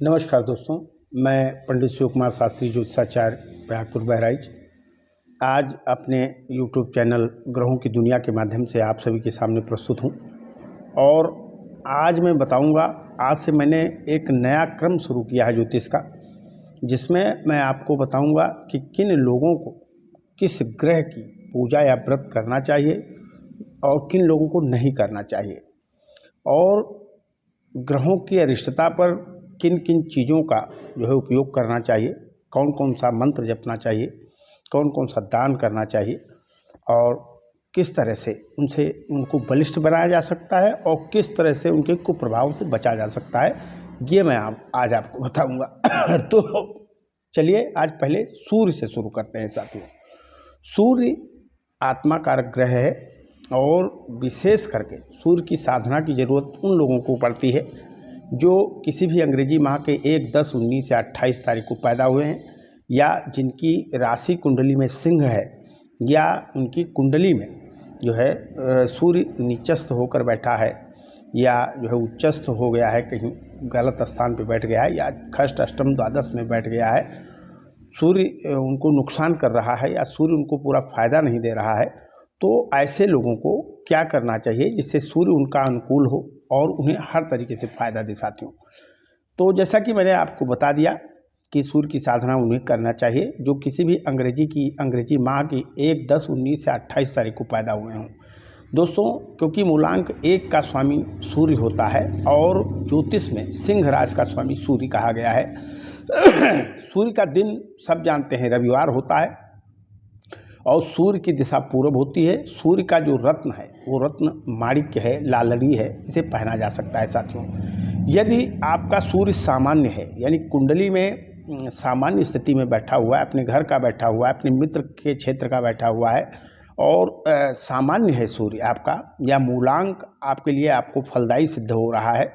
नमस्कार दोस्तों, मैं पंडित शिव कुमार शास्त्री ज्योतिषाचार्य प्रयागपुर बहराइच आज अपने YouTube चैनल ग्रहों की दुनिया के माध्यम से आप सभी के सामने प्रस्तुत हूँ। और आज मैं बताऊँगा, आज से मैंने एक नया क्रम शुरू किया है ज्योतिष का, जिसमें मैं आपको बताऊँगा कि किन लोगों को किस ग्रह की पूजा या व्रत करना चाहिए और किन लोगों को नहीं करना चाहिए, और ग्रहों की अरिष्टता पर किन किन चीज़ों का जो है उपयोग करना चाहिए, कौन कौन सा मंत्र जपना चाहिए, कौन कौन सा दान करना चाहिए, और किस तरह से उनको बलिष्ठ बनाया जा सकता है और किस तरह से उनके कुप्रभाव से बचा जा सकता है, ये मैं आज आपको बताऊंगा। तो चलिए आज पहले सूर्य से शुरू करते हैं साथियों। सूर्य आत्मा कारक ग्रह है और विशेष करके सूर्य की साधना की ज़रूरत उन लोगों को पड़ती है जो किसी भी अंग्रेजी माह के 1, 10, 19 या 28 तारीख को पैदा हुए हैं, या जिनकी राशि कुंडली में सिंह है, या उनकी कुंडली में जो है सूर्य नीचस्थ होकर बैठा है, या जो है उच्चस्थ हो गया है, कहीं गलत स्थान पर बैठ गया है, या खष्ट अष्टम द्वादश में बैठ गया है, सूर्य उनको नुकसान कर रहा है या सूर्य उनको पूरा फायदा नहीं दे रहा है। तो ऐसे लोगों को क्या करना चाहिए जिससे सूर्य उनका अनुकूल हो और उन्हें हर तरीके से फ़ायदा दे साथियों। तो जैसा कि मैंने आपको बता दिया कि सूर्य की साधना उन्हें करना चाहिए जो किसी भी अंग्रेजी माह की 1, 10, 19 या 28 तारीख को पैदा हुए हों दोस्तों, क्योंकि मूलांक 1 का स्वामी सूर्य होता है और ज्योतिष में सिंह राशि का स्वामी सूर्य कहा गया है। सूर्य का दिन सब जानते हैं रविवार होता है और सूर्य की दिशा पूरब होती है। सूर्य का जो रत्न है वो रत्न माणिक्य है, लालड़ी है, इसे पहना जा सकता है साथियों। यदि आपका सूर्य सामान्य है, यानी कुंडली में सामान्य स्थिति में बैठा हुआ है, अपने घर का बैठा हुआ है, अपने मित्र के क्षेत्र का बैठा हुआ है और सामान्य है सूर्य आपका, या मूलांक आपके लिए आपको फलदायी सिद्ध हो रहा है,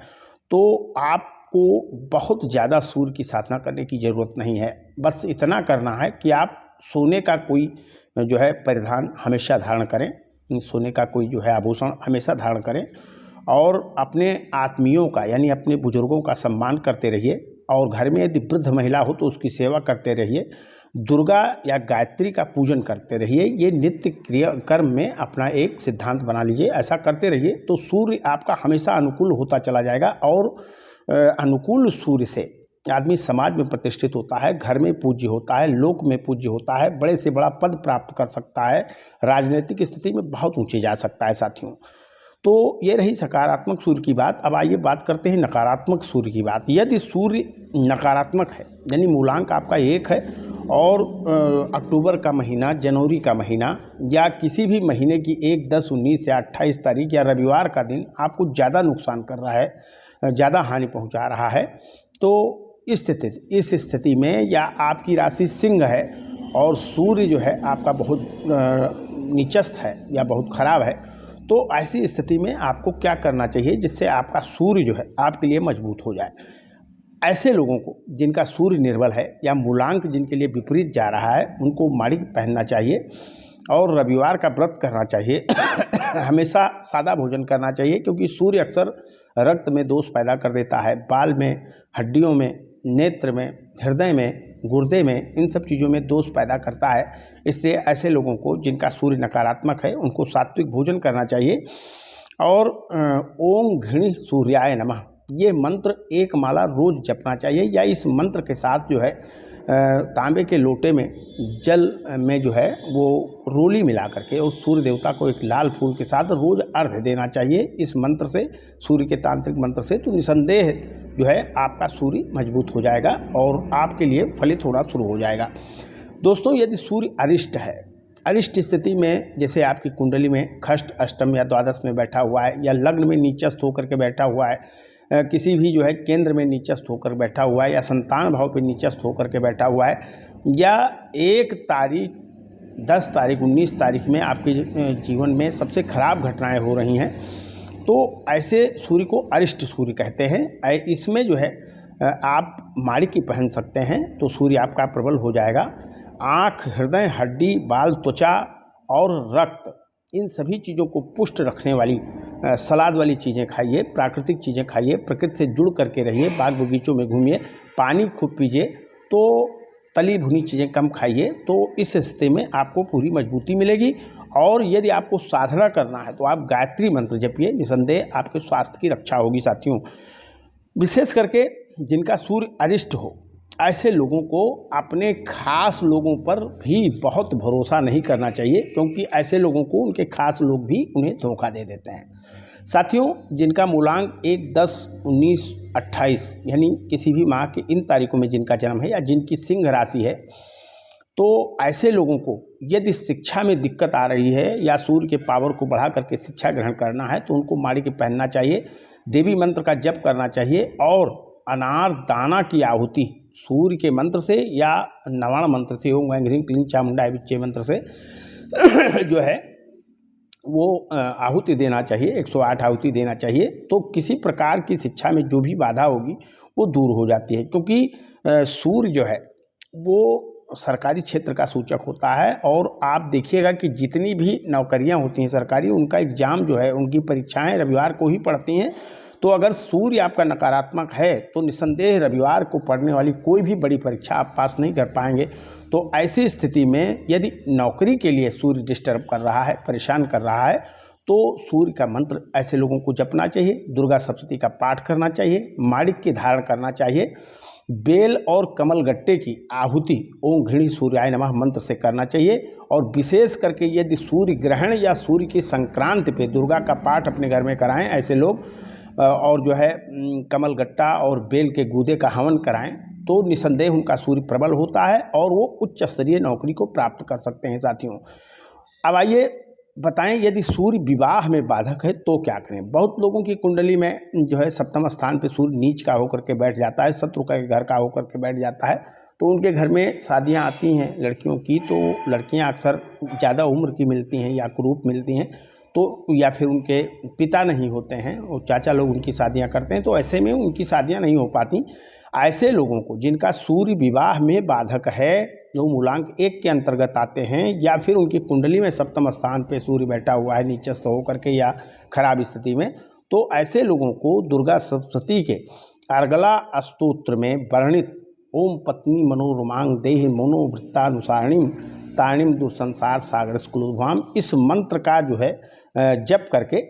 तो आपको बहुत ज़्यादा सूर्य की साधना करने की ज़रूरत नहीं है। बस इतना करना है कि आप सोने का कोई जो है परिधान हमेशा धारण करें, सोने का कोई जो है आभूषण हमेशा धारण करें, और अपने आत्मीयों का यानी अपने बुजुर्गों का सम्मान करते रहिए, और घर में यदि वृद्ध महिला हो तो उसकी सेवा करते रहिए, दुर्गा या गायत्री का पूजन करते रहिए। ये नित्य क्रिया कर्म में अपना एक सिद्धांत बना लीजिए, ऐसा करते रहिए तो सूर्य आपका हमेशा अनुकूल होता चला जाएगा। और अनुकूल सूर्य से आदमी समाज में प्रतिष्ठित होता है, घर में पूज्य होता है, लोक में पूज्य होता है, बड़े से बड़ा पद प्राप्त कर सकता है, राजनीतिक स्थिति में बहुत ऊंचे जा सकता है साथियों। तो ये रही सकारात्मक सूर्य की बात। अब आइए बात करते हैं नकारात्मक सूर्य की बात। यदि सूर्य नकारात्मक है, यानी मूलांक आपका 1 है और अक्टूबर का महीना, जनवरी का महीना, या किसी भी महीने की 1, 10, 19 या 28 तारीख या रविवार का दिन आपको ज़्यादा नुकसान कर रहा है, ज़्यादा हानि पहुँचा रहा है, तो इस स्थिति में, या आपकी राशि सिंह है और सूर्य जो है आपका बहुत नीचस्थ है या बहुत खराब है, तो ऐसी स्थिति में आपको क्या करना चाहिए जिससे आपका सूर्य जो है आपके लिए मजबूत हो जाए। ऐसे लोगों को जिनका सूर्य निर्बल है या मूलांक जिनके लिए विपरीत जा रहा है, उनको माणिक पहनना चाहिए और रविवार का व्रत करना चाहिए। हमेशा सादा भोजन करना चाहिए, क्योंकि सूर्य अक्सर रक्त में दोष पैदा कर देता है, बाल में, हड्डियों में, नेत्र में, हृदय में, गुर्दे में, इन सब चीज़ों में दोष पैदा करता है। इसलिए ऐसे लोगों को जिनका सूर्य नकारात्मक है उनको सात्विक भोजन करना चाहिए। और ओम घृणी सूर्याय नमः ये मंत्र 1 माला रोज जपना चाहिए, या इस मंत्र के साथ जो है तांबे के लोटे में जल में जो है वो रोली मिला करके उस सूर्य देवता को एक लाल फूल के साथ रोज अर्घ्य देना चाहिए इस मंत्र से, सूर्य के तांत्रिक मंत्र से। तो निसंदेह जो है आपका सूर्य मजबूत हो जाएगा और आपके लिए फलित होना शुरू हो जाएगा। दोस्तों, यदि सूर्य अरिष्ट है, अरिष्ट स्थिति में जैसे आपकी कुंडली में खष्ट अष्टम या द्वादश में बैठा हुआ है, या लग्न में नीचस्थ होकर के बैठा हुआ है, किसी भी जो है केंद्र में नीचस्थ होकर बैठा हुआ है, या संतान भाव पे नीचस्थ होकर के बैठा हुआ है, या 1 तारीख, 10 तारीख, 19 तारीख में आपके जीवन में सबसे खराब घटनाएं हो रही हैं, तो ऐसे सूर्य को अरिष्ट सूर्य कहते हैं। इसमें जो है आप माणिक्य पहन सकते हैं तो सूर्य आपका प्रबल हो जाएगा। आँख, हृदय, हड्डी, बाल, त्वचा और रक्त इन सभी चीज़ों को पुष्ट रखने वाली सलाद वाली चीज़ें खाइए, प्राकृतिक चीज़ें खाइए, प्रकृति से जुड़ करके रहिए, बाग बगीचों में घूमिए, पानी खूब पीजिए। तो तली भुनी चीज़ें कम खाइए, तो इस स्थिति में आपको पूरी मजबूती मिलेगी। और यदि आपको साधना करना है तो आप गायत्री मंत्र जपिए, निसंदेह आपके स्वास्थ्य की रक्षा होगी साथियों। विशेष करके जिनका सूर्य अरिष्ट हो, ऐसे लोगों को अपने खास लोगों पर भी बहुत भरोसा नहीं करना चाहिए, क्योंकि ऐसे लोगों को उनके खास लोग भी उन्हें धोखा दे देते हैं। साथियों, जिनका मूलांक 1, 10, 19, 28 यानी किसी भी माह के इन तारीखों में जिनका जन्म है या जिनकी सिंह राशि है, तो ऐसे लोगों को यदि शिक्षा में दिक्कत आ रही है या सूर्य के पावर को बढ़ा करके शिक्षा ग्रहण करना है, तो उनको माणिक्य पहनना चाहिए, देवी मंत्र का जप करना चाहिए और अनार दाना की आहुति सूर्य के मंत्र से या नवाण मंत्र से, ओम ऐं ह्रीं क्लीं चामुंडाय विच्चे मंत्र से जो है वो आहुति देना चाहिए, 108 आहुति देना चाहिए। तो किसी प्रकार की शिक्षा में जो भी बाधा होगी वो दूर हो जाती है, क्योंकि सूर्य जो है वो सरकारी क्षेत्र का सूचक होता है। और आप देखिएगा कि जितनी भी नौकरियां होती हैं सरकारी, उनका एग्ज़ाम जो है, उनकी परीक्षाएं रविवार को ही पड़ती हैं। तो अगर सूर्य आपका नकारात्मक है तो निसंदेह रविवार को पढ़ने वाली कोई भी बड़ी परीक्षा आप पास नहीं कर पाएंगे। तो ऐसी स्थिति में यदि नौकरी के लिए सूर्य डिस्टर्ब कर रहा है, परेशान कर रहा है, तो सूर्य का मंत्र ऐसे लोगों को जपना चाहिए, दुर्गा सप्तशती का पाठ करना चाहिए, माणिक्य धारण करना चाहिए, बेल और कमल गट्टे की आहुति ओम घृणी सूर्याय नमः मंत्र से करना चाहिए। और विशेष करके यदि सूर्य ग्रहण या सूर्य की संक्रांति पे दुर्गा का पाठ अपने घर में कराएं ऐसे लोग, और जो है कमल गट्टा और बेल के गूदे का हवन कराएं, तो निसंदेह उनका सूर्य प्रबल होता है और वो उच्च स्तरीय नौकरी को प्राप्त कर सकते हैं साथियों। अब आइए बताएं, यदि सूर्य विवाह में बाधक है तो क्या करें। बहुत लोगों की कुंडली में जो है सप्तम स्थान पे सूर्य नीच का होकर के बैठ जाता है, शत्रु का घर का होकर के बैठ जाता है, तो उनके घर में शादियां आती हैं लड़कियों की, तो लड़कियां अक्सर ज़्यादा उम्र की मिलती हैं या कुरूप मिलती हैं, तो या फिर उनके पिता नहीं होते हैं और चाचा लोग उनकी शादियां करते हैं, तो ऐसे में उनकी शादियां नहीं हो पाती। ऐसे लोगों को जिनका सूर्य विवाह में बाधक है, जो मूलांक 1 के अंतर्गत आते हैं, या फिर उनकी कुंडली में सप्तम स्थान पे सूर्य बैठा हुआ है नीचस्थ होकर के या खराब स्थिति में, तो ऐसे लोगों को दुर्गा सप्तशती के अर्गला स्तोत्र में वर्णित ओम पत्नी मनोरमांग देहि मनोवृत्तानुसारिणीम तारिणीम दुर्संसार सागर स्कुलोद्भवाम, इस मंत्र का जो है जप करके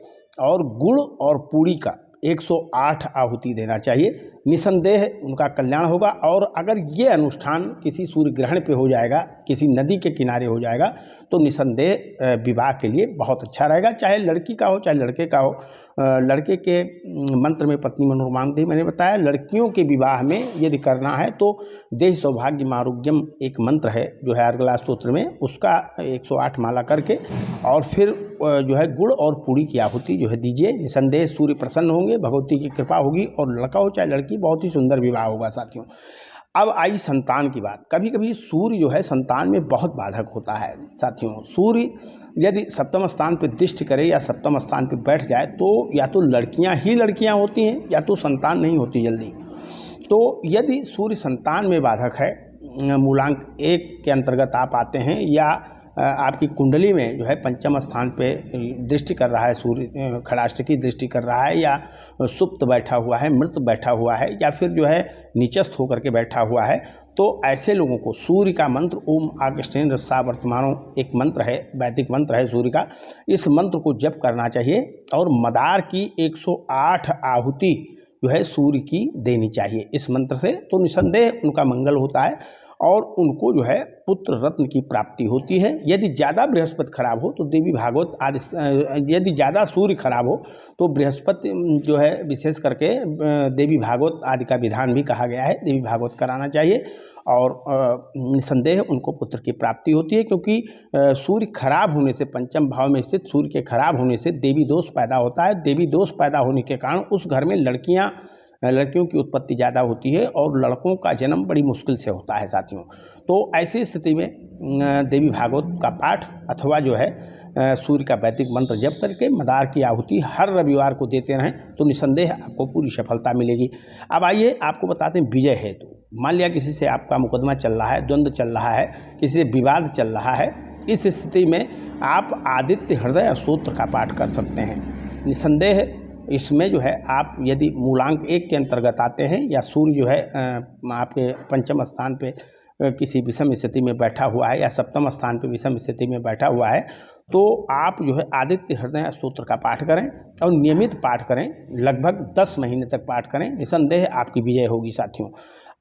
और गुड़ और पूड़ी का 108 आहुति देना चाहिए। निसंदेह उनका कल्याण होगा। और अगर ये अनुष्ठान किसी सूर्य ग्रहण पे हो जाएगा, किसी नदी के किनारे हो जाएगा, तो निसंदेह विवाह के लिए बहुत अच्छा रहेगा, चाहे लड़की का हो चाहे लड़के का हो। लड़के के मंत्र में पत्नी मनोरमांग देहि मैंने बताया, लड़कियों के विवाह में यदि करना है तो देहि सौभाग्यम आरोग्यम एक मंत्र है जो है अर्गला स्तोत्र में, उसका 108 माला करके और फिर जो है गुड़ और पूड़ी की आहुति जो है दीजिए। निसंदेह सूर्य प्रसन्न होंगे, भगवती की कृपा होगी और लड़का हो चाहे लड़की बहुत ही सुंदर विवाह होगा साथियों। अब आई संतान की बात। कभी कभी सूर्य जो है संतान में बहुत बाधक होता है साथियों। सूर्य यदि सप्तम स्थान पर दृष्टि करे या सप्तम स्थान पर बैठ जाए तो या तो लड़कियां ही लड़कियां होती हैं या तो संतान नहीं होती जल्दी। तो यदि सूर्य संतान में बाधक है, मूलांक 1 के अंतर्गत आप आते हैं, या आपकी कुंडली में जो है पंचम स्थान पे दृष्टि कर रहा है सूर्य, खड़ाष्ट की दृष्टि कर रहा है, या सुप्त बैठा हुआ है, मृत बैठा हुआ है, या फिर जो है नीचस्थ होकर के बैठा हुआ है, तो ऐसे लोगों को सूर्य का मंत्र ओम आगस्टेन रस्सा वर्तमानो एक मंत्र है, वैदिक मंत्र है सूर्य का, इस मंत्र को जप करना चाहिए। और मदार की 108 आहुति जो है सूर्य की देनी चाहिए इस मंत्र से, तो निसंदेह उनका मंगल होता है और उनको जो है पुत्र रत्न की प्राप्ति होती है। यदि ज़्यादा बृहस्पति खराब हो तो देवी भागवत आदि, यदि ज़्यादा सूर्य खराब हो तो बृहस्पति जो है विशेष करके देवी भागवत आदि का विधान भी कहा गया है, देवी भागवत कराना चाहिए और निसंदेह उनको पुत्र की प्राप्ति होती है। क्योंकि सूर्य खराब होने से, पंचम भाव में स्थित सूर्य के खराब होने से देवी दोष पैदा होता है। देवी दोष पैदा होने के कारण उस घर में लड़कियों की उत्पत्ति ज़्यादा होती है और लड़कों का जन्म बड़ी मुश्किल से होता है साथियों। तो ऐसी स्थिति में देवी भागवत का पाठ अथवा जो है सूर्य का वैदिक मंत्र जप करके मदार की आहुति हर रविवार को देते रहें तो निसंदेह आपको पूरी सफलता मिलेगी। अब आइए आपको बताते हैं विजय हेतु। मान लिया किसी से आपका मुकदमा चल रहा है, द्वंद्व चल रहा है, किसी से विवाद चल रहा है, इस स्थिति में आप आदित्य हृदय स्तोत्र का पाठ कर सकते हैं। निसंदेह इसमें जो है आप यदि मूलांक 1 के अंतर्गत आते हैं या सूर्य जो है आपके पंचम स्थान पे किसी विषम स्थिति में बैठा हुआ है या सप्तम स्थान पे विषम स्थिति में बैठा हुआ है, तो आप जो है आदित्य हृदय स्तोत्र का पाठ करें और नियमित पाठ करें, लगभग 10 महीने तक पाठ करें, निसंदेह आपकी विजय होगी साथियों।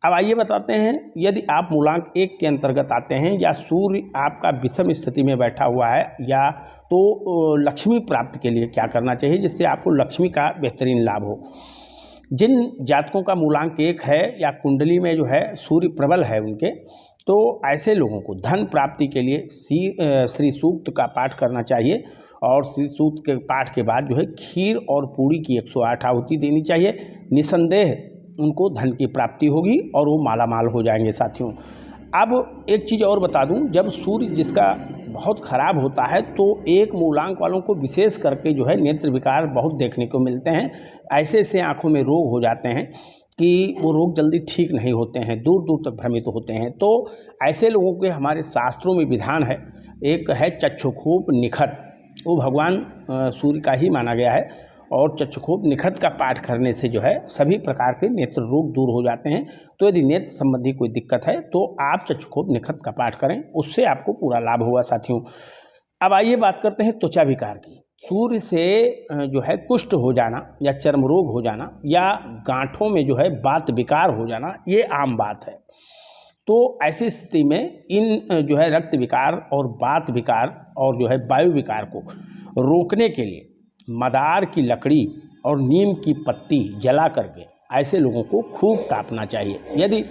अब आइए बताते हैं, यदि आप मूलांक 1 के अंतर्गत आते हैं या सूर्य आपका विषम स्थिति में बैठा हुआ है या तो लक्ष्मी प्राप्ति के लिए क्या करना चाहिए जिससे आपको लक्ष्मी का बेहतरीन लाभ हो। जिन जातकों का मूलांक 1 है या कुंडली में जो है सूर्य प्रबल है उनके, तो ऐसे लोगों को धन प्राप्ति के लिए श्री सूक्त का पाठ करना चाहिए और श्री सूक्त के पाठ के बाद जो है खीर और पूड़ी की 108 आहुति देनी चाहिए। निसंदेह उनको धन की प्राप्ति होगी और वो मालामाल हो जाएंगे साथियों। अब एक चीज़ और बता दूं, जब सूर्य जिसका बहुत ख़राब होता है तो एक मूलांक वालों को विशेष करके जो है नेत्र विकार बहुत देखने को मिलते हैं। ऐसे ऐसे आँखों में रोग हो जाते हैं कि वो रोग जल्दी ठीक नहीं होते हैं, दूर दूर तक भ्रमित होते हैं। तो ऐसे लोगों के हमारे शास्त्रों में विधान है, एक है चक्षुखोप निखत, वो भगवान सूर्य का ही माना गया है और चक्षुखोप निखत का पाठ करने से जो है सभी प्रकार के नेत्र रोग दूर हो जाते हैं। तो यदि नेत्र संबंधी कोई दिक्कत है तो आप चक्षुखोप निखत का पाठ करें, उससे आपको पूरा लाभ होगा साथियों। अब आइए बात करते हैं त्वचा विकार की। सूर्य से जो है कुष्ठ हो जाना या चर्म रोग हो जाना या गांठों में जो है बात विकार हो जाना, ये आम बात है। तो ऐसी स्थिति में इन जो है रक्त विकार और बात विकार और जो है वायु विकार को रोकने के लिए मदार की लकड़ी और नीम की पत्ती जला करके ऐसे लोगों को खूब तापना चाहिए। यदि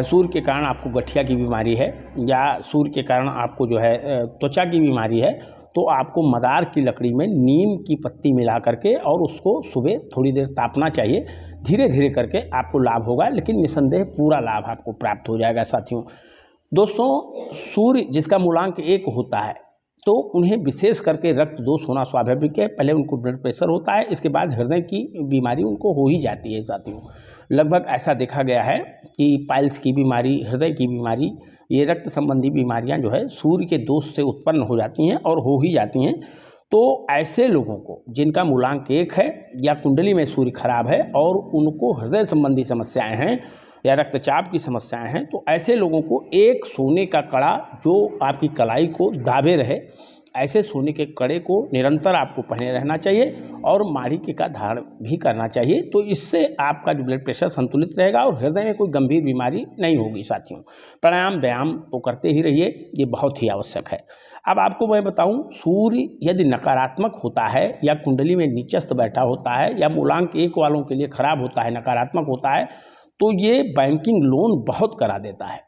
सूर्य के कारण आपको गठिया की बीमारी है या सूर्य के कारण आपको जो है त्वचा की बीमारी है, तो आपको मदार की लकड़ी में नीम की पत्ती मिला करके और उसको सुबह थोड़ी देर तापना चाहिए। धीरे धीरे करके आपको लाभ होगा, लेकिन निसंदेह पूरा लाभ आपको प्राप्त हो जाएगा साथियों। दोस्तों, सूर्य जिसका मूलांक 1 होता है तो उन्हें विशेष करके रक्त दोष होना स्वाभाविक है। पहले उनको ब्लड प्रेशर होता है, इसके बाद हृदय की बीमारी उनको हो ही जाती है साथियों। लगभग ऐसा देखा गया है कि पाइल्स की बीमारी, हृदय की बीमारी, ये रक्त संबंधी बीमारियां जो है सूर्य के दोष से उत्पन्न हो जाती हैं और हो ही जाती हैं। तो ऐसे लोगों को जिनका मूलांक 1 है या कुंडली में सूर्य खराब है और उनको हृदय संबंधी समस्याएं हैं या रक्तचाप की समस्याएं हैं, तो ऐसे लोगों को एक सोने का कड़ा जो आपकी कलाई को दाबे रहे, ऐसे सोने के कड़े को निरंतर आपको पहने रहना चाहिए और माणिक्य का धारण भी करना चाहिए। तो इससे आपका जो ब्लड प्रेशर संतुलित रहेगा और हृदय में कोई गंभीर बीमारी नहीं होगी साथियों। प्राणायाम व्यायाम तो करते ही रहिए, ये बहुत ही आवश्यक है। अब आपको मैं बताऊं, सूर्य यदि नकारात्मक होता है या कुंडली में नीचस्थ बैठा होता है या मूलांक 1 वालों के लिए खराब होता है, नकारात्मक होता है, तो ये बैंकिंग लोन बहुत करा देता है।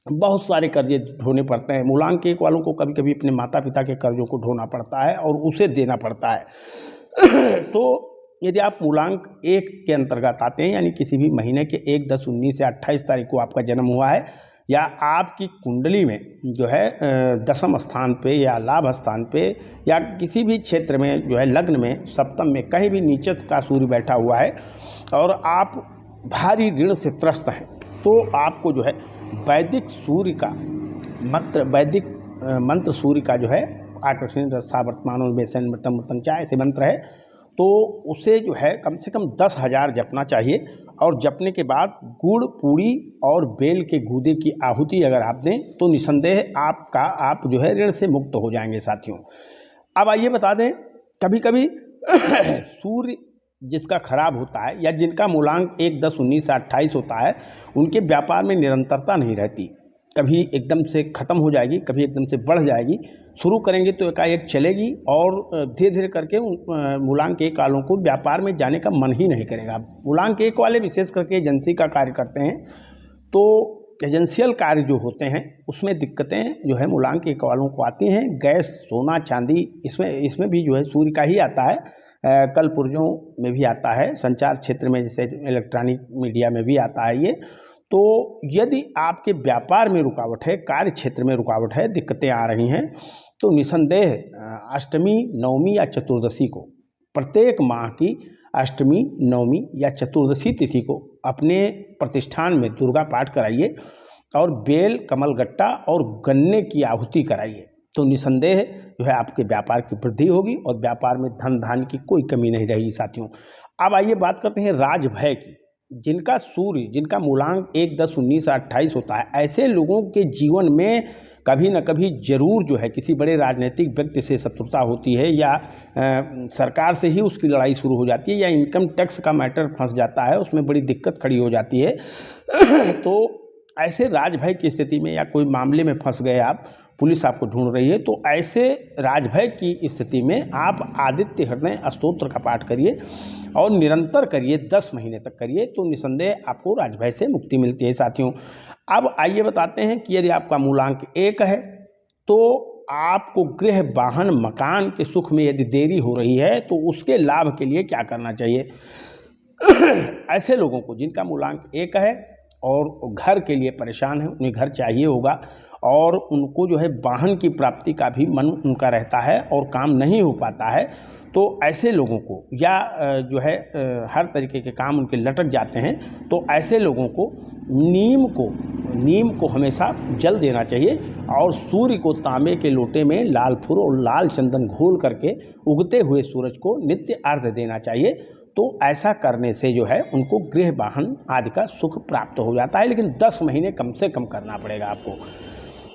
बहुत सारे कर्जे ढोने पड़ते हैं। मूलांक 1 वालों को कभी कभी अपने माता पिता के कर्जों को ढोना पड़ता है और उसे देना पड़ता है। तो यदि आप मूलांक 1 के अंतर्गत आते हैं, यानी किसी भी महीने के 1, 10, 19 या 28 तारीख को आपका जन्म हुआ है या आपकी कुंडली में जो है दशम स्थान पे या लाभ स्थान पे या किसी भी क्षेत्र में जो है लग्न में सप्तम में कहीं भी नीचस्थ का सूर्य बैठा हुआ है और आप भारी ऋण से त्रस्त हैं, तो आपको जो है वैदिक सूर्य का मंत्र, वैदिक मंत्र सूर्य का जो है आकर्षण रसा वर्तमानो बेसन मृतम संख्या ऐसे मंत्र है, तो उसे जो है कम से कम 10,000 जपना चाहिए। और जपने के बाद गुड़, पूड़ी और बेल के गूदे की आहुति अगर आप दें तो निसंदेह आप जो है ऋण से मुक्त हो जाएंगे साथियों। अब आइए बता दें, कभी कभी सूर्य जिसका खराब होता है या जिनका मूलांक 1, 10, 19 से 28 होता है, उनके व्यापार में निरंतरता नहीं रहती। कभी एकदम से ख़त्म हो जाएगी, कभी एकदम से बढ़ जाएगी। शुरू करेंगे तो एकाएक चलेगी और धीरे धीरे करके मूलांक 1 वालों को व्यापार में जाने का मन ही नहीं करेगा। मूलांक 1 वाले विशेष करके एजेंसी का कार्य करते हैं, तो एजेंशियल कार्य जो होते हैं उसमें दिक्कतें जो है मूलांक 1 वालों को आती हैं। गैस, सोना, चांदी, इसमें भी जो है सूर्य का ही आता है। कल पुर्जों में भी आता है, संचार क्षेत्र में जैसे इलेक्ट्रॉनिक मीडिया में भी आता है ये। तो यदि आपके व्यापार में रुकावट है, कार्य क्षेत्र में रुकावट है, दिक्कतें आ रही हैं, तो निसंदेह अष्टमी, नवमी या चतुर्दशी को, प्रत्येक माह की अष्टमी, नवमी या चतुर्दशी तिथि को अपने प्रतिष्ठान में दुर्गा पाठ कराइए और बेल, कमलगट्टा और गन्ने की आहुति कराइए। तो निसंदेह जो है आपके व्यापार की वृद्धि होगी और व्यापार में धन धान्य की कोई कमी नहीं रहेगी साथियों। अब आइए बात करते हैं राजभय की। जिनका सूर्य, जिनका मूलांक 1, 10, 19, 28 होता है, ऐसे लोगों के जीवन में कभी न कभी जरूर जो है किसी बड़े राजनीतिक व्यक्ति से शत्रुता होती है, या सरकार से ही उसकी लड़ाई शुरू हो जाती है, या इनकम टैक्स का मैटर फंस जाता है, उसमें बड़ी दिक्कत खड़ी हो जाती है। तो ऐसे राजभय की स्थिति में या कोई मामले में फंस गए आप, पुलिस आपको ढूंढ रही है, तो ऐसे राजभय की स्थिति में आप आदित्य हृदय स्तोत्र का पाठ करिए और निरंतर करिए, 10 महीने तक करिए, तो निसंदेह आपको राजभय से मुक्ति मिलती है साथियों। अब आइए बताते हैं कि यदि आपका मूलांक 1 है तो आपको गृह, वाहन, मकान के सुख में यदि देरी हो रही है तो उसके लाभ के लिए क्या करना चाहिए। ऐसे लोगों को जिनका मूलांक 1 है और घर के लिए परेशान है, उन्हें घर चाहिए होगा और उनको जो है वाहन की प्राप्ति का भी मन उनका रहता है और काम नहीं हो पाता है, तो ऐसे लोगों को, या जो है हर तरीके के काम उनके लटक जाते हैं, तो ऐसे लोगों को नीम को हमेशा जल देना चाहिए और सूर्य को तांबे के लोटे में लाल फूल और लाल चंदन घोल करके उगते हुए सूरज को नित्य अर्घ्य देना चाहिए। तो ऐसा करने से जो है उनको गृह, वाहन आदि का सुख प्राप्त हो जाता है, लेकिन 10 महीने कम से कम करना पड़ेगा आपको।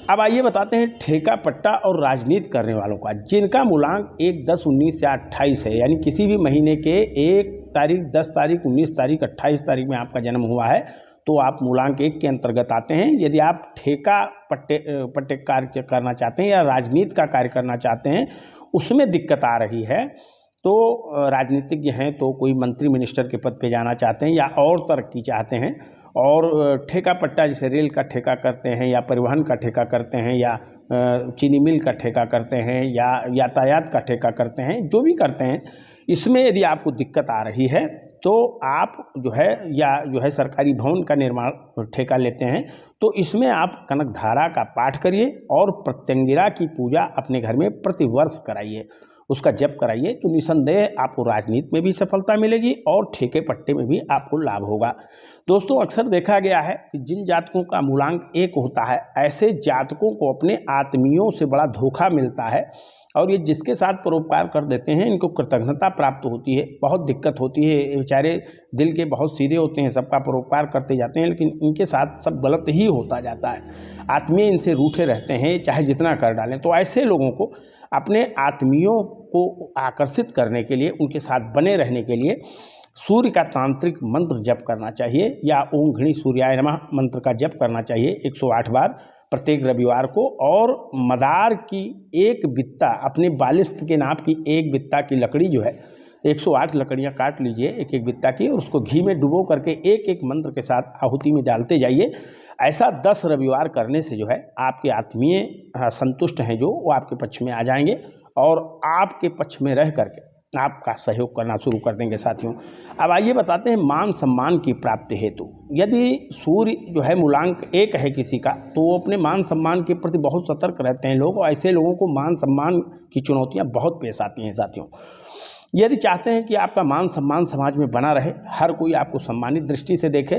अब आइए बताते हैं ठेका पट्टा और राजनीति करने वालों का। जिनका मूलांक 1, 10, 19 या 28 है, यानी किसी भी महीने के 1 तारीख, 10 तारीख, 19 तारीख, 28 तारीख में आपका जन्म हुआ है, तो आप मूलांक 1 के अंतर्गत आते हैं। यदि आप ठेका पट्टे कार्य करना चाहते हैं या राजनीति का कार्य करना चाहते हैं, उसमें दिक्कत आ रही है, तो राजनीतिज्ञ हैं तो कोई मंत्री मिनिस्टर के पद पे जाना चाहते हैं या और तरक्की चाहते हैं, और ठेका पट्टा जैसे रेल का ठेका करते हैं या परिवहन का ठेका करते हैं या चीनी मिल का ठेका करते हैं या यातायात का ठेका करते हैं, जो भी करते हैं, इसमें यदि आपको दिक्कत आ रही है तो आप जो है, या जो है सरकारी भवन का निर्माण ठेका लेते हैं, तो इसमें आप कनकधारा का पाठ करिए और प्रत्यंगिरा की पूजा अपने घर में प्रतिवर्ष कराइए, उसका जप कराइए, तो निसंदेह आपको राजनीति में भी सफलता मिलेगी और ठेके पट्टे में भी आपको लाभ होगा। दोस्तों, अक्सर देखा गया है कि जिन जातकों का मूलांक 1 होता है, ऐसे जातकों को अपने आत्मीयों से बड़ा धोखा मिलता है और ये जिसके साथ परोपकार कर देते हैं, इनको कृतज्ञता प्राप्त होती है, बहुत दिक्कत होती है। बेचारे दिल के बहुत सीधे होते हैं, सबका परोपकार करते जाते हैं, लेकिन इनके साथ सब गलत ही होता जाता है। आत्मीय इनसे रूठे रहते हैं, चाहे जितना कर डालें। तो ऐसे लोगों को अपने आत्मीयों को आकर्षित करने के लिए, उनके साथ बने रहने के लिए सूर्य का तांत्रिक मंत्र जप करना चाहिए, या ओम घृणी सूर्याय नमः मंत्र का जप करना चाहिए 108 बार प्रत्येक रविवार को। और मदार की एक बित्ता, अपने बालिस्थ के नाप की एक बित्ता की लकड़ी जो है, 108 लकड़ियाँ काट लीजिए एक एक बित्ता की, और उसको घी में डुबो करके एक एक मंत्र के साथ आहुति में डालते जाइए। ऐसा 10 रविवार करने से जो है आपके आत्मीय संतुष्ट हैं जो, वो आपके पक्ष में आ जाएंगे और आपके पक्ष में रह करके आपका सहयोग करना शुरू कर देंगे साथियों। अब आइए बताते हैं मान सम्मान की प्राप्ति हेतु। यदि सूर्य जो है मूलांक 1 है किसी का, तो वो अपने मान सम्मान के प्रति बहुत सतर्क रहते हैं लोग, और ऐसे लोगों को मान सम्मान की चुनौतियाँ बहुत पेश आती हैं साथियों। यदि चाहते हैं कि आपका मान सम्मान समाज में बना रहे, हर कोई आपको सम्मानित दृष्टि से देखे,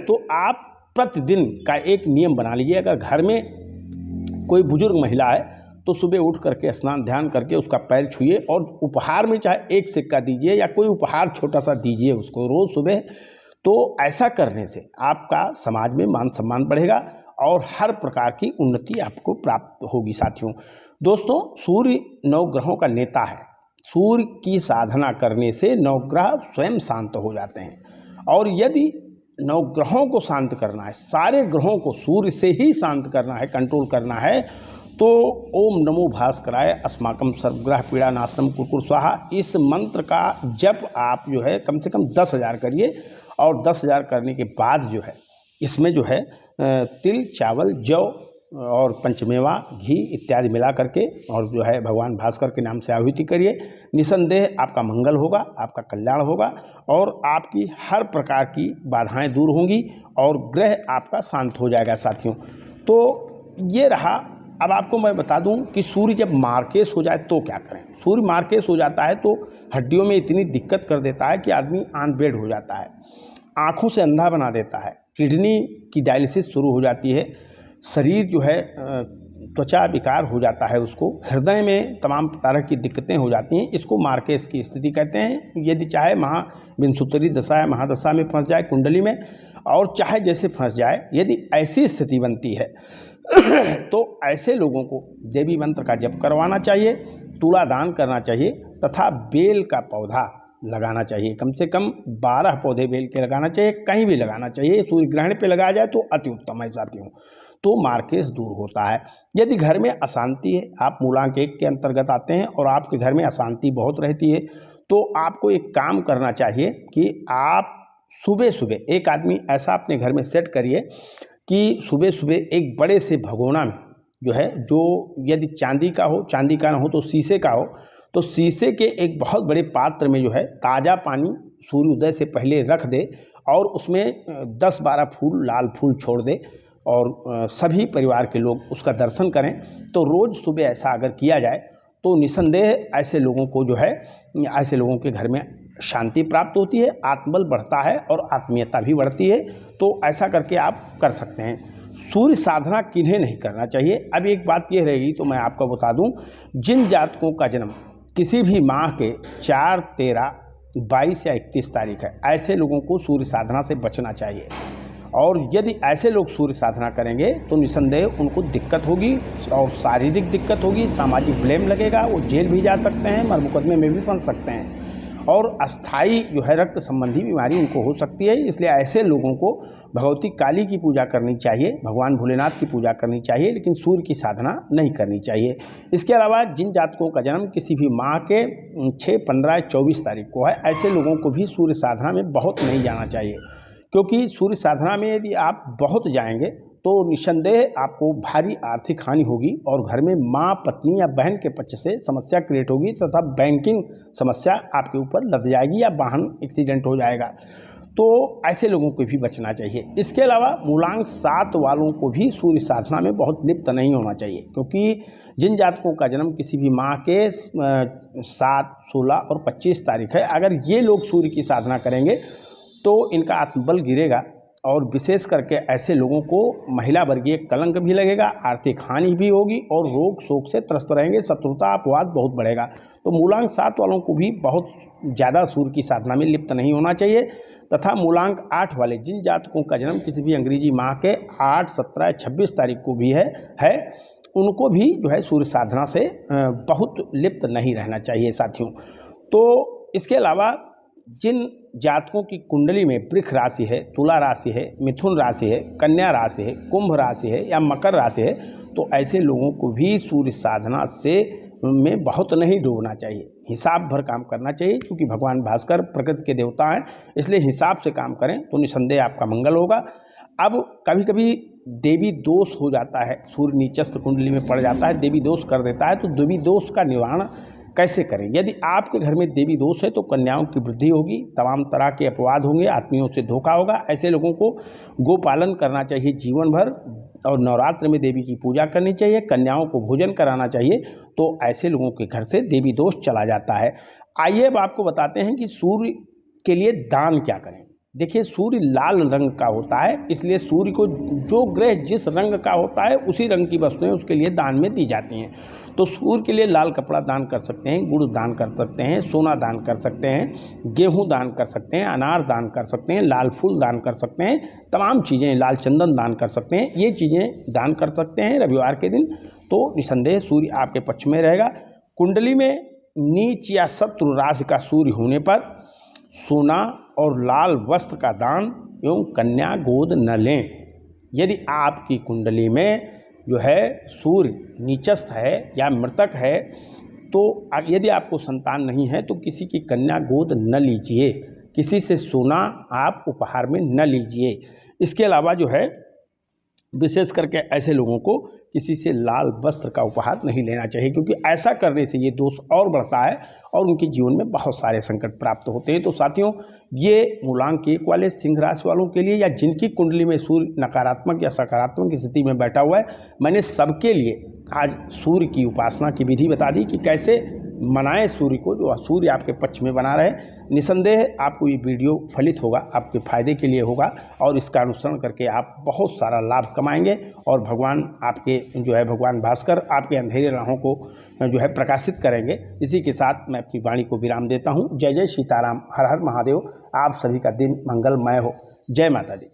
तो आप प्रतिदिन का एक नियम बना लीजिए। अगर घर में कोई बुजुर्ग महिला है तो सुबह उठ करके स्नान ध्यान करके उसका पैर छूइए और उपहार में चाहे 1 सिक्का दीजिए या कोई उपहार छोटा सा दीजिए उसको रोज़ सुबह। तो ऐसा करने से आपका समाज में मान सम्मान बढ़ेगा और हर प्रकार की उन्नति आपको प्राप्त होगी साथियों। दोस्तों, सूर्य 9 ग्रहों का नेता है। सूर्य की साधना करने से 9 ग्रह स्वयं शांत हो जाते हैं, और यदि 9 ग्रहों को शांत करना है, सारे ग्रहों को सूर्य से ही शांत करना है, कंट्रोल करना है, तो ओम नमो भास्कराय अस्माकं सर्वग्रह पीड़ा नाशनम कुरकुर स्वाहा, इस मंत्र का जप आप जो है कम से कम 10,000 करिए। और 10,000 करने के बाद जो है इसमें जो है तिल, चावल, जौ और पंचमेवा, घी इत्यादि मिला करके और जो है भगवान भास्कर के नाम से आहुति करिए। निसंदेह आपका मंगल होगा, आपका कल्याण होगा और आपकी हर प्रकार की बाधाएं दूर होंगी और ग्रह आपका शांत हो जाएगा साथियों। तो ये रहा। अब आपको मैं बता दूं कि सूर्य जब मार्केस हो जाए तो क्या करें। सूर्य मार्केस हो जाता है तो हड्डियों में इतनी दिक्कत कर देता है कि आदमी ऑन बेड हो जाता है, आँखों से अंधा बना देता है, किडनी की डायलिसिस शुरू हो जाती है, शरीर जो है त्वचा विकार हो जाता है, उसको हृदय में तमाम तरह की दिक्कतें हो जाती हैं। इसको मार्केस की स्थिति कहते हैं। यदि चाहे विंशोत्तरी दशा या महादशा में फंस जाए कुंडली में, और चाहे जैसे फंस जाए, यदि ऐसी स्थिति बनती है तो ऐसे लोगों को देवी मंत्र का जप करवाना चाहिए, तुला दान करना चाहिए तथा बेल का पौधा लगाना चाहिए। कम से कम 12 पौधे बेल के लगाना चाहिए, कहीं भी लगाना चाहिए। सूर्य ग्रहण पे लगाया जाए तो अति उत्तम है साथियों, तो मार्केस दूर होता है। यदि घर में अशांति है, आप मूलांक 1 के अंतर्गत आते हैं और आपके घर में अशांति बहुत रहती है, तो आपको एक काम करना चाहिए कि आप सुबह सुबह, एक आदमी ऐसा अपने घर में सेट करिए कि सुबह सुबह एक बड़े से भगोना में जो है, जो यदि चांदी का हो, चांदी का ना हो तो शीशे का हो, तो शीशे के एक बहुत बड़े पात्र में जो है ताज़ा पानी सूर्योदय से पहले रख दे और उसमें 10-12 फूल, लाल फूल छोड़ दे और सभी परिवार के लोग उसका दर्शन करें। तो रोज़ सुबह ऐसा अगर किया जाए तो निसंदेह ऐसे लोगों को जो है, ऐसे लोगों के घर में शांति प्राप्त होती है, आत्मबल बढ़ता है और आत्मीयता भी बढ़ती है। तो ऐसा करके आप कर सकते हैं। सूर्य साधना किन्हें नहीं करना चाहिए, अब एक बात यह रहेगी तो मैं आपको बता दूं, जिन जातकों का जन्म किसी भी माह के 4, 13, 22 या 31 तारीख है, ऐसे लोगों को सूर्य साधना से बचना चाहिए। और यदि ऐसे लोग सूर्य साधना करेंगे तो निसंदेह उनको दिक्कत होगी और शारीरिक दिक्कत होगी, सामाजिक ब्लेम लगेगा, वो जेल भी जा सकते हैं, मर मुकदमे में भी फंस सकते हैं और अस्थाई जो है रक्त संबंधी बीमारी उनको हो सकती है। इसलिए ऐसे लोगों को भगवती काली की पूजा करनी चाहिए, भगवान भोलेनाथ की पूजा करनी चाहिए, लेकिन सूर्य की साधना नहीं करनी चाहिए। इसके अलावा जिन जातकों का जन्म किसी भी माह के 6, 15, 24 तारीख को है, ऐसे लोगों को भी सूर्य साधना में बहुत नहीं जाना चाहिए, क्योंकि सूर्य साधना में यदि आप बहुत जाएंगे तो निसंदेह आपको भारी आर्थिक हानि होगी और घर में माँ, पत्नी या बहन के पक्ष से समस्या क्रिएट होगी तथा बैंकिंग समस्या आपके ऊपर लद जाएगी या वाहन एक्सीडेंट हो जाएगा। तो ऐसे लोगों को भी बचना चाहिए। इसके अलावा मूलांक 7 वालों को भी सूर्य साधना में बहुत लिप्त नहीं होना चाहिए, क्योंकि जिन जातकों का जन्म किसी भी माह के 7, 16 और 25 तारीख है, अगर ये लोग सूर्य की साधना करेंगे तो इनका आत्मबल गिरेगा और विशेष करके ऐसे लोगों को महिला वर्गीय कलंक भी लगेगा, आर्थिक हानि भी होगी और रोग शोक से त्रस्त रहेंगे, शत्रुता अपवाद बहुत बढ़ेगा। तो मूलांक 7 वालों को भी बहुत ज़्यादा सूर्य की साधना में लिप्त नहीं होना चाहिए। तथा मूलांक 8 वाले जिन जातकों का जन्म किसी भी अंग्रेजी माह के 8, 17, 26 तारीख को भी है उनको भी जो है सूर्य साधना से बहुत लिप्त नहीं रहना चाहिए साथियों। तो इसके अलावा जिन जातकों की कुंडली में वृष राशि है, तुला राशि है, मिथुन राशि है, कन्या राशि है, कुंभ राशि है या मकर राशि है, तो ऐसे लोगों को भी सूर्य साधना से में बहुत नहीं डूबना चाहिए, हिसाब भर काम करना चाहिए, क्योंकि भगवान भास्कर प्रकृति के देवता हैं, इसलिए हिसाब से काम करें तो निसंदेह आपका मंगल होगा। अब कभी कभी देवी दोष हो जाता है, सूर्य नीचस्थ कुंडली में पड़ जाता है, देवी दोष कर देता है, तो देवी दोष का निवारण कैसे करें? यदि आपके घर में देवी दोष है तो कन्याओं की वृद्धि होगी, तमाम तरह के अपवाद होंगे, आत्मियों से धोखा होगा। ऐसे लोगों को गोपालन करना चाहिए जीवन भर और नवरात्र में देवी की पूजा करनी चाहिए, कन्याओं को भोजन कराना चाहिए, तो ऐसे लोगों के घर से देवी दोष चला जाता है। आइए अब आपको बताते हैं कि सूर्य के लिए दान क्या करें। देखिए, सूर्य लाल रंग का होता है, इसलिए सूर्य को जो ग्रह जिस रंग का होता है उसी रंग की वस्तुएं उसके लिए दान में दी जाती हैं। तो सूर्य के लिए लाल कपड़ा दान कर सकते हैं, गुड़ दान कर सकते हैं, सोना दान कर सकते हैं, गेहूं दान कर सकते हैं, अनार दान कर सकते हैं, लाल फूल दान कर सकते हैं, तमाम चीज़ें, लाल चंदन दान कर सकते हैं, ये चीज़ें दान कर सकते हैं रविवार के दिन। तो निसंदेह सूर्य आपके पक्ष में रहेगा। कुंडली में नीच या शत्रु राशि का सूर्य होने पर सोना और लाल वस्त्र का दान एवं कन्या गोद न लें। यदि आपकी कुंडली में जो है सूर्य नीचस्थ है या मृतक है, तो यदि आपको संतान नहीं है तो किसी की कन्या गोद न लीजिए, किसी से सोना आप उपहार में न लीजिए। इसके अलावा जो है विशेष करके ऐसे लोगों को किसी से लाल वस्त्र का उपहार नहीं लेना चाहिए, क्योंकि ऐसा करने से ये दोष और बढ़ता है और उनके जीवन में बहुत सारे संकट प्राप्त होते हैं। तो साथियों, ये मूलांक 1 वाले सिंह राशि वालों के लिए या जिनकी कुंडली में सूर्य नकारात्मक या सकारात्मक स्थिति में बैठा हुआ है, मैंने सबके लिए आज सूर्य की उपासना की विधि बता दी कि कैसे मनाएं सूर्य को, जो सूर्य आपके पक्ष में बना रहे। निसंदेह आपको ये वीडियो फलित होगा, आपके फायदे के लिए होगा और इसका अनुसरण करके आप बहुत सारा लाभ कमाएंगे और भगवान आपके जो है भगवान भास्कर आपके अंधेरे राहों को जो है प्रकाशित करेंगे। इसी के साथ मैं अपनी वाणी को विराम देता हूँ। जय जय सीताराम, हर हर महादेव। आप सभी का दिन मंगलमय हो। जय माता दी।